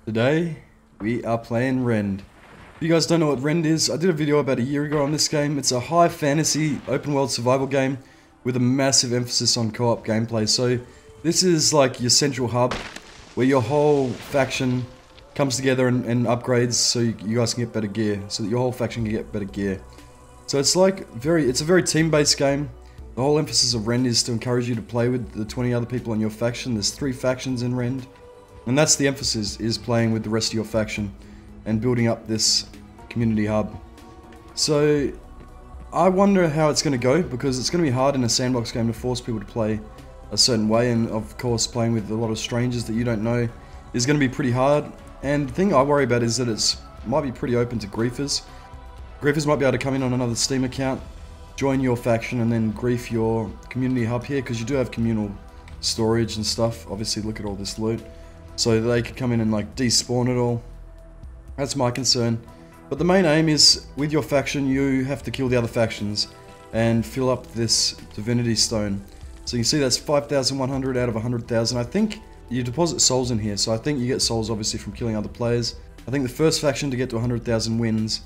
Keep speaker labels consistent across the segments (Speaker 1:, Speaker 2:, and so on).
Speaker 1: Today, we are playing Rend. If you guys don't know what Rend is, I did a video about a year ago on this game. It's a high fantasy, open world survival game with a massive emphasis on co-op gameplay. So, this is like your central hub, where your whole faction comes together and upgrades so you guys can get better gear. So that your whole faction can get better gear. So it's like it's a very team-based game. The whole emphasis of Rend is to encourage you to play with the 20 other people in your faction. There's 3 factions in Rend. And that's the emphasis, is playing with the rest of your faction and building up this community hub. So I wonder how it's going to go, because it's going to be hard in a sandbox game to force people to play a certain way, and of course playing with a lot of strangers that you don't know is going to be pretty hard. And the thing I worry about is that it might be pretty open to griefers. Griefers might be able to come in on another Steam account, join your faction, and then grief your community hub here, because you do have communal storage and stuff. Obviously, look at all this loot. So they could come in and like despawn it all. That's my concern. But the main aim is, with your faction, you have to kill the other factions and fill up this Divinity Stone. So you can see that's 5,100 out of 100,000. I think you deposit souls in here, so I think you get souls obviously from killing other players. I think the first faction to get to 100,000 wins.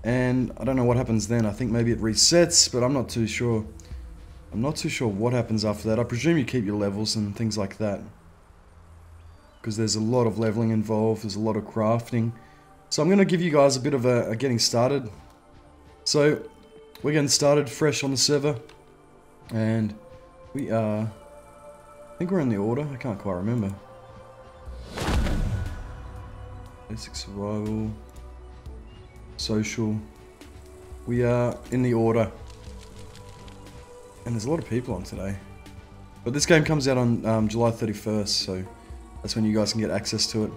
Speaker 1: And I don't know what happens then. I think maybe it resets, but I'm not too sure. I'm not too sure what happens after that. I presume you keep your levels and things like that, because there's a lot of leveling involved, there's a lot of crafting. So I'm going to give you guys a bit of a getting started. So we're getting started fresh on the server, and we are, I think we're in the order, I can't quite remember. Basic survival, social, we are in the order, and there's a lot of people on today. But this game comes out on July 31st, so that's when you guys can get access to it.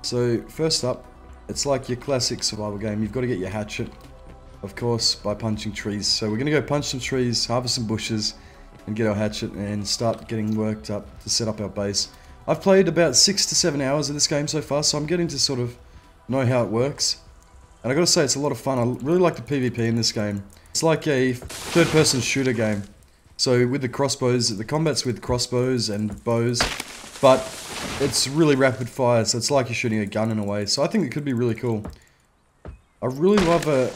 Speaker 1: So first up, it's like your classic survival game. You've got to get your hatchet, of course, by punching trees. So we're going to go punch some trees, harvest some bushes, and get our hatchet and start getting worked up to set up our base. I've played about 6 to 7 hours of this game so far, so I'm getting to sort of know how it works. And I got to say, it's a lot of fun. I really like the PvP in this game. It's like a third-person shooter game. So with the crossbows, the combat's with crossbows and bows, but it's really rapid fire, so it's like you're shooting a gun in a way. So I think it could be really cool. I really love a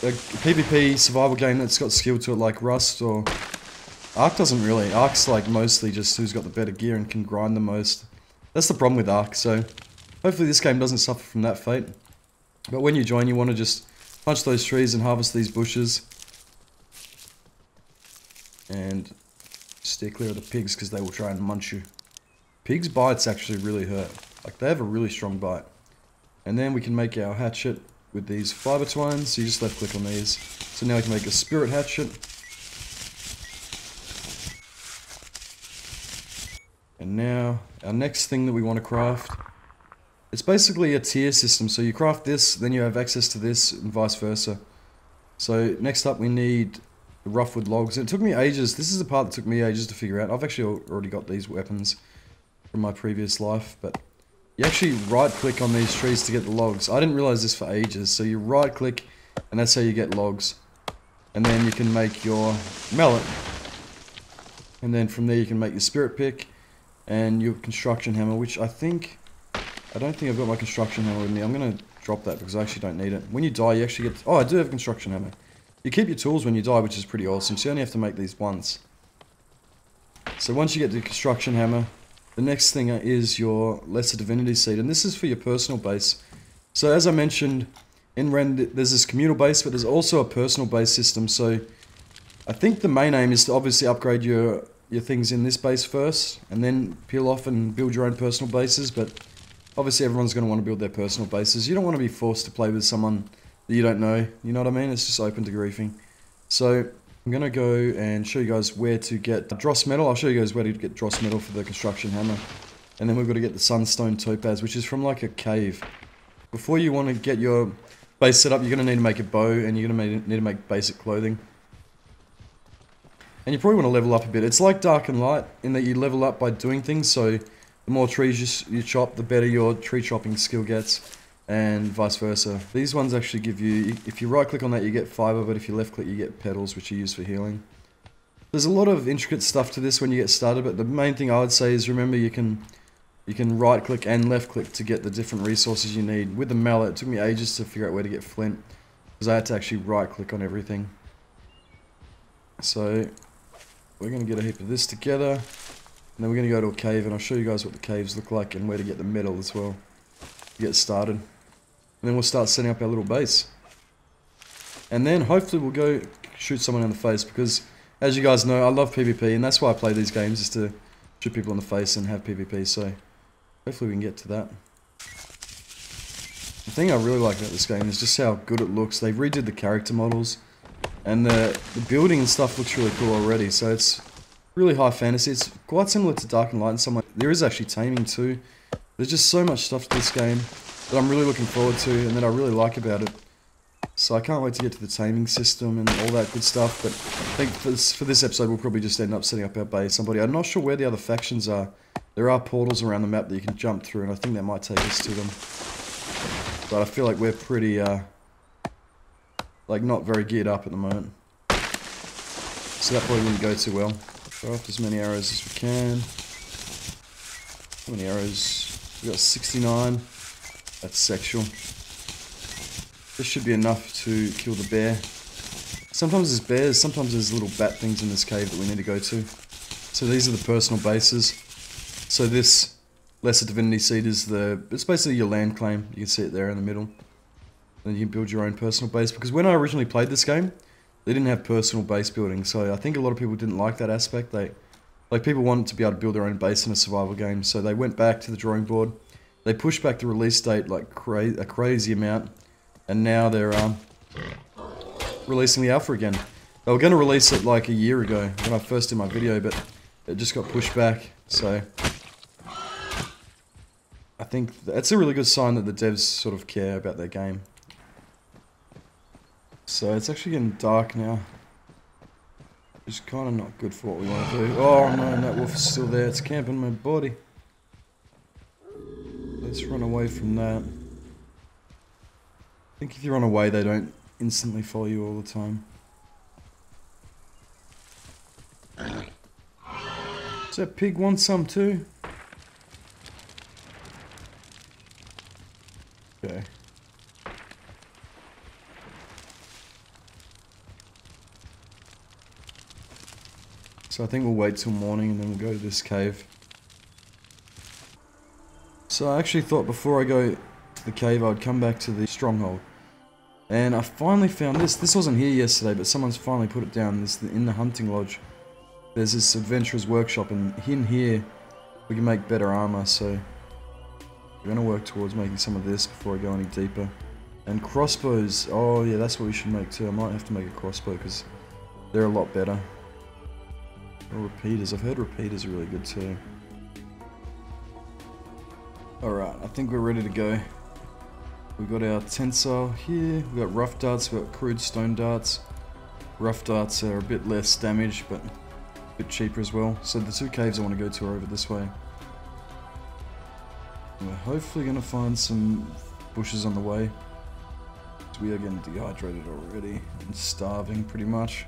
Speaker 1: PvP survival game that's got skill to it, like Rust, or Ark doesn't really. Ark's like mostly just who's got the better gear and can grind the most. That's the problem with Ark, so hopefully this game doesn't suffer from that fate. But when you join, you want to just punch those trees and harvest these bushes. And steer clear of the pigs, because they will try and munch you. Pigs' bites actually really hurt. Like, they have a really strong bite. And then we can make our hatchet with these fiber twines. So you just left click on these. So now we can make a spirit hatchet. And now, our next thing that we want to craft, it's basically a tier system. So you craft this, then you have access to this, and vice versa. So next up we need the roughwood logs. It took me ages. This is the part that took me ages to figure out. I've actually already got these weapons from my previous life, but you actually right click on these trees to get the logs. I didn't realize this for ages. So you right click, and that's how you get logs. And then you can make your mallet. And then from there you can make your spirit pick and your construction hammer, which I don't think I've got my construction hammer with me. I'm going to drop that because I actually don't need it. When you die, you actually get... Oh, I do have a construction hammer. You keep your tools when you die, which is pretty awesome. So you only have to make these once. So once you get the construction hammer, the next thing is your Lesser Divinity Seed. And this is for your personal base. So as I mentioned, in Rend, there's this communal base, but there's also a personal base system. So I think the main aim is to obviously upgrade your things in this base first, and then peel off and build your own personal bases. But obviously everyone's going to want to build their personal bases. You don't want to be forced to play with someone that you don't know, you know what I mean? It's just open to griefing. So I'm going to go and show you guys where to get dross metal. I'll show you guys where to get dross metal for the construction hammer. And then we've got to get the sunstone topaz, which is from like a cave. Before you want to get your base set up, you're going to need to make a bow, and you're going to need to make basic clothing. And you probably want to level up a bit. It's like Dark and Light, in that you level up by doing things, so the more trees you chop, the better your tree chopping skill gets, and vice versa. These ones actually give you, if you right click on that you get fiber, but if you left click you get petals, which are used for healing. There's a lot of intricate stuff to this when you get started, but the main thing I would say is remember you can You can right click and left click to get the different resources you need. With the mallet, it took me ages to figure out where to get flint, because I had to actually right click on everything. So we're going to get a heap of this together, and then we're going to go to a cave, and I'll show you guys what the caves look like and where to get the metal as well to get started. And then we'll start setting up our little base. And then hopefully we'll go shoot someone in the face, because as you guys know, I love PvP, and that's why I play these games, is to shoot people in the face and have PvP, so hopefully we can get to that. The thing I really like about this game is just how good it looks. They redid the character models, and the building and stuff looks really cool already, so it's really high fantasy. It's quite similar to Dark and Light in some way. There is actually taming too. There's just so much stuff to this game that I'm really looking forward to and that I really like about it. So I can't wait to get to the taming system and all that good stuff, but I think for this episode we'll probably just end up setting up our base. I'm not sure where the other factions are. There are portals around the map that you can jump through, and I think that might take us to them. But I feel like we're pretty, like not very geared up at the moment. So that probably wouldn't go too well. Throw off as many arrows as we can. How many arrows? We got 69. That's sexual. This should be enough to kill the bear. Sometimes there's bears, sometimes there's little bat things in this cave that we need to go to. So these are the personal bases. So this Lesser Divinity Seed is it's basically your land claim. You can see it there in the middle. Then you can build your own personal base. Because when I originally played this game, they didn't have personal base building. So I think a lot of people didn't like that aspect. Like people wanted to be able to build their own base in a survival game. So they went back to the drawing board. They pushed back the release date like a crazy amount. And now they're releasing the alpha again. They were going to release it like a year ago when I first did my video, but it just got pushed back. So I think that's a really good sign that the devs sort of care about their game. So it's actually getting dark now. Which is kind of not good for what we want to do. Oh no, that wolf is still there. It's camping my body. Let's run away from that. I think if you run away, they don't instantly follow you all the time. Does that pig want some too? Okay. So I think we'll wait till morning and then we'll go to this cave. So I actually thought before I go to the cave I'd come back to the stronghold. And I finally found this. This wasn't here yesterday, but someone's finally put it down. In the hunting lodge. There's this adventurer's workshop, and in here we can make better armor, so we're going to work towards making some of this before I go any deeper. And crossbows, oh yeah, that's what we should make too. I might have to make a crossbow because they're a lot better. Or repeaters, I've heard repeaters are really good too. Alright, I think we're ready to go. We've got our tensile here, we've got rough darts, we've got crude stone darts. Rough darts are a bit less damage, but a bit cheaper as well. So the two caves I want to go to are over this way. We're hopefully going to find some bushes on the way. We are getting dehydrated already and starving pretty much.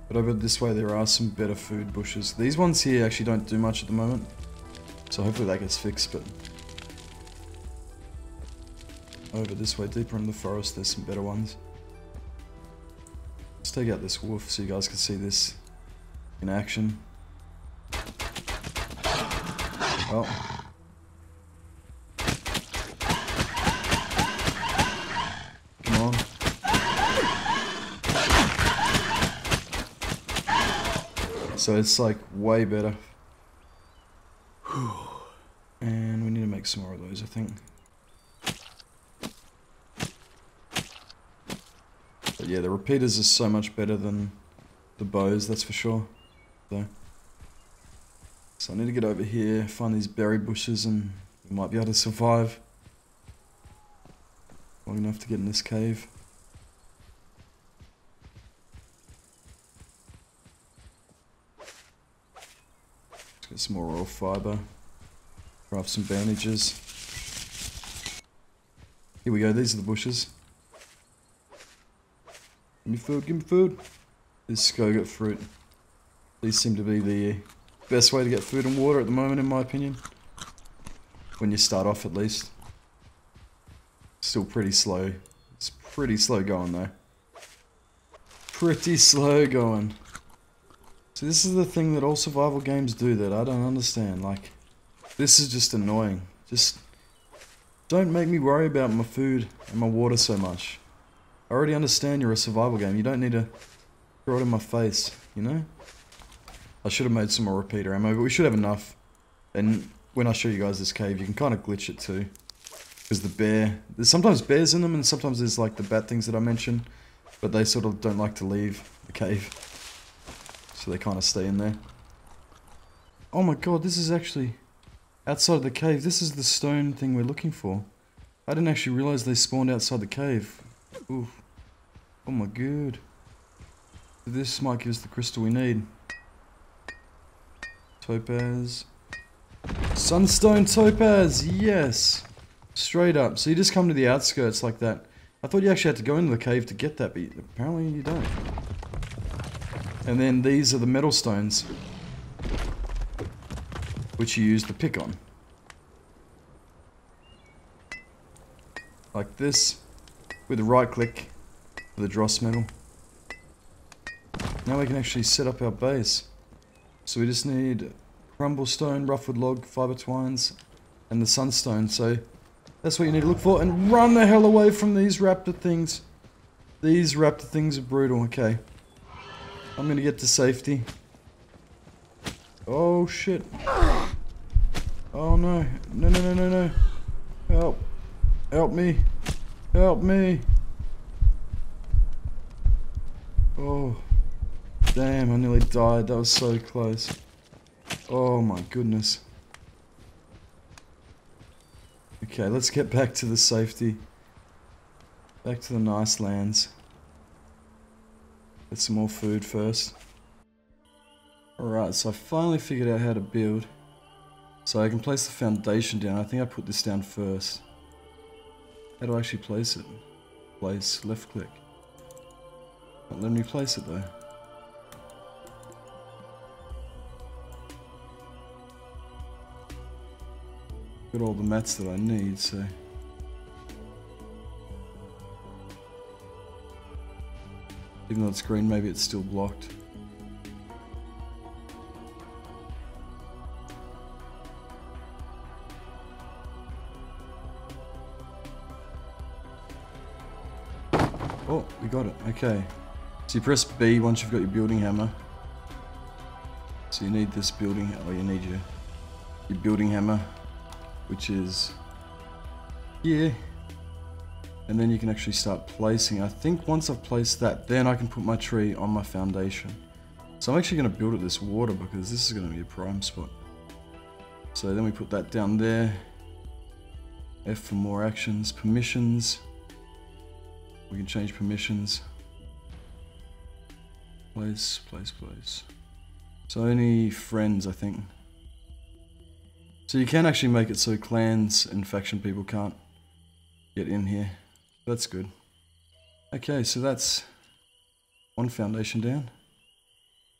Speaker 1: But over this way there are some better food bushes. These ones here actually don't do much at the moment. So hopefully that gets fixed, but over this way, deeper in the forest, there's some better ones. Let's take out this wolf so you guys can see this in action. Oh. Come on. So it's like way better. And we need to make some more of those, I think. But yeah, the repeaters are so much better than the bows, that's for sure. So I need to get over here, find these berry bushes, and we might be able to survive long enough to get in this cave. Let's get some more raw fiber. Craft some bandages. Here we go, these are the bushes. Give me food, give me food. This Skogut fruit. These seem to be the Best way to get food and water at the moment, in my opinion. When you start off, at least. Still pretty slow. It's pretty slow going, though. Pretty slow going. So this is the thing that all survival games do that I don't understand. Like, this is just annoying. Just don't make me worry about my food and my water so much. I already understand you're a survival game. You don't need to throw it in my face, you know? I should have made some more repeater ammo, but we should have enough. And when I show you guys this cave, you can kind of glitch it too. Because the bear... There's sometimes bears in them, and sometimes there's like the bat things that I mentioned. But they sort of don't like to leave the cave. So they kind of stay in there. Oh my god, this is actually... outside of the cave. This is the stone thing we're looking for. I didn't actually realize they spawned outside the cave. Ooh. Oh my god. This might give us the crystal we need. Topaz. Sunstone topaz, yes! Straight up. So you just come to the outskirts like that. I thought you actually had to go into the cave to get that, but apparently you don't. And then these are the metal stones, which you use to pick on. Like this, with a right click for the dross metal. Now we can actually set up our base. So we just need crumble stone, roughtwood log, fiber twines, and the sunstone. So that's what you need to look for, and run the hell away from these raptor things. These raptor things are brutal. Okay. I'm gonna get to safety. Oh shit. Oh no. No, no, no, no, no. Help. Help me. Help me. Oh. Damn, I nearly died. That was so close. Oh my goodness. Okay, let's get back to the safety. Back to the nice lands. Get some more food first. Alright, so I finally figured out how to build. So I can place the foundation down. I think I put this down first. How do I actually place it? Place, left click. Not letting me place it though. Got all the mats that I need, so... Even though it's green, maybe it's still blocked. Oh, we got it. Okay. So you press B once you've got your building hammer. So you need this building... Oh, you need your building hammer, which is here. And then you can actually start placing. I think once I've placed that, then I can put my tree on my foundation. So I'm actually going to build at this water because this is going to be a prime spot. So then we put that down there. F for more actions. Permissions. We can change permissions. Place, place, place. So only friends, I think. So you can actually make it so clans and faction people can't get in here. That's good. Okay, so that's one foundation down.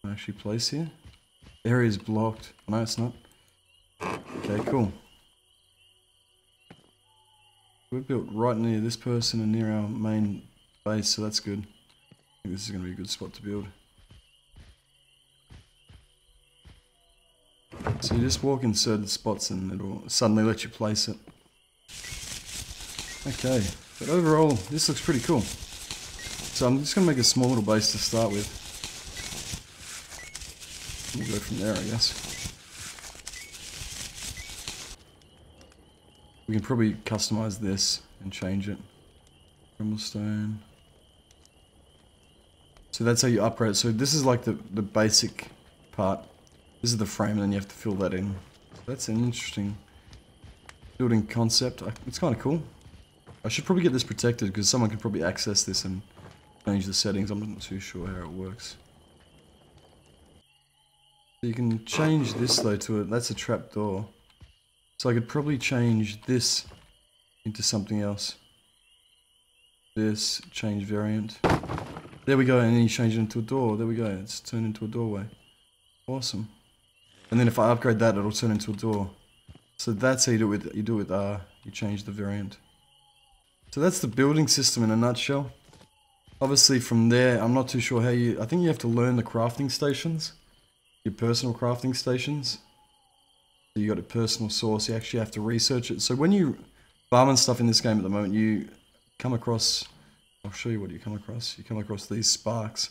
Speaker 1: I'll actually place here. The area is blocked. No, it's not. Okay, cool. We're built right near this person and near our main base, so that's good. I think this is going to be a good spot to build. So you just walk in certain spots and it'll suddenly let you place it. Okay, but overall, this looks pretty cool. So I'm just going to make a small little base to start with. We'll go from there, I guess. We can probably customize this and change it. Crimblestone. So that's how you upgrade it. So this is like the basic part. This is the frame and then you have to fill that in. That's an interesting building concept. It's kind of cool. I should probably get this protected because someone can probably access this and change the settings. I'm not too sure how it works. So you can change this though to it. That's a trap door. So I could probably change this into something else. This, change variant. There we go, and then you change it into a door. There we go, it's turned into a doorway. Awesome. And then if I upgrade that, it'll turn into a door. So that's how you do it with, you change the variant. So that's the building system in a nutshell. Obviously from there, I'm not too sure how I think you have to learn the crafting stations. Your personal crafting stations. So you got a personal source, you actually have to research it. So when you farm and stuff in this game at the moment, you come across, I'll show you what you come across. You come across these sparks.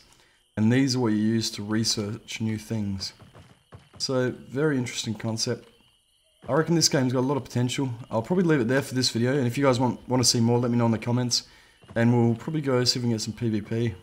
Speaker 1: And these are what you use to research new things. So, very interesting concept. I reckon this game's got a lot of potential. I'll probably leave it there for this video, and if you guys want to see more, let me know in the comments. And we'll probably go see if we can get some PvP.